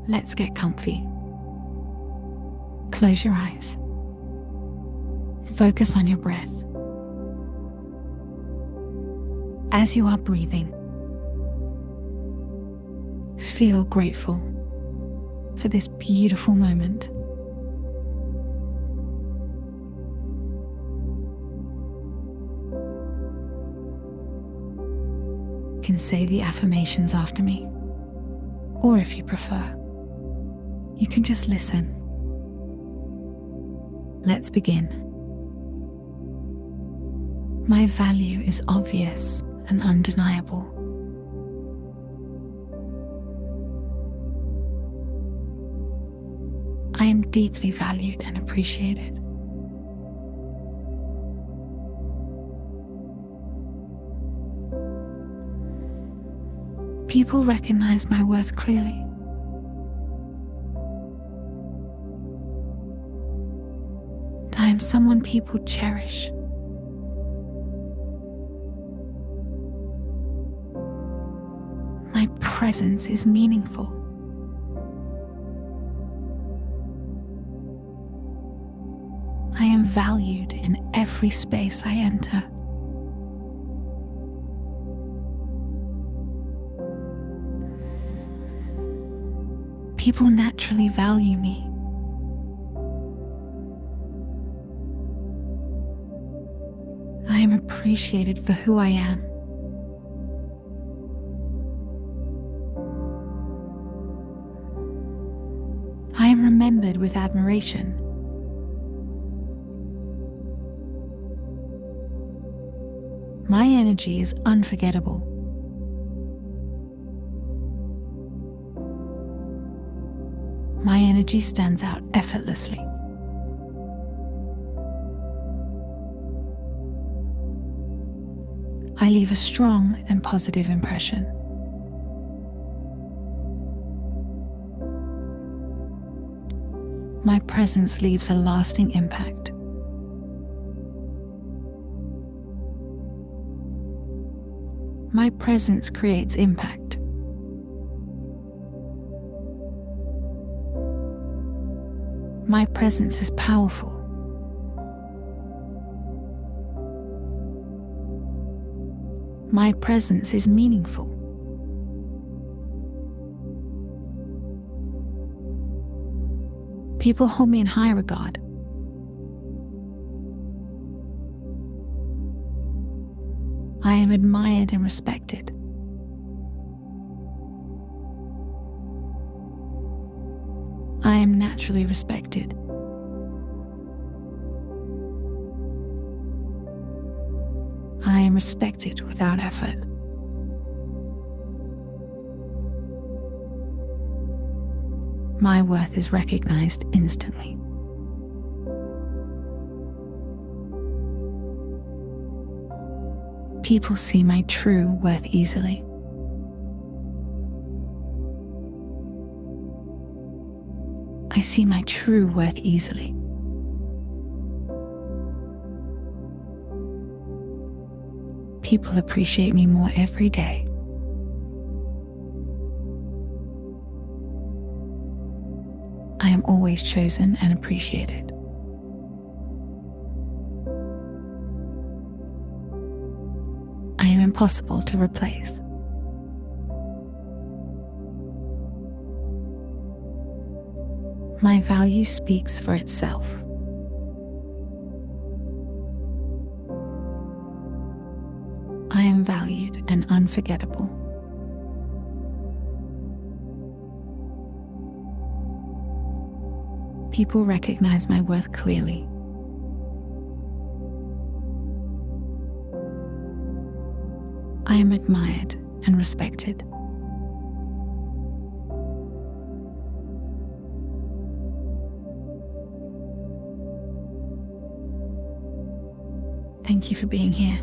Let's get comfy. Close your eyes. Focus on your breath. As you are breathing, feel grateful for this beautiful moment. You can say the affirmations after me, or if you prefer, you can just listen. Let's begin. My value is obvious and undeniable. I am deeply valued and appreciated. People recognize my worth clearly. I am someone people cherish. My presence is meaningful. I am valued in every space I enter. People naturally value me. I am appreciated for who I am. I am remembered with admiration. My energy is unforgettable. My energy stands out effortlessly. I leave a strong and positive impression. My presence leaves a lasting impact. My presence creates impact. My presence is powerful. My presence is meaningful. People hold me in high regard. I am admired and respected. I am naturally respected. I am respected without effort. My worth is recognized instantly. People see my true worth easily. I see my true worth easily. People appreciate me more every day. I am always chosen and appreciated. I am impossible to replace. My value speaks for itself. I am valued and unforgettable. People recognize my worth clearly. I am admired and respected. Thank you for being here.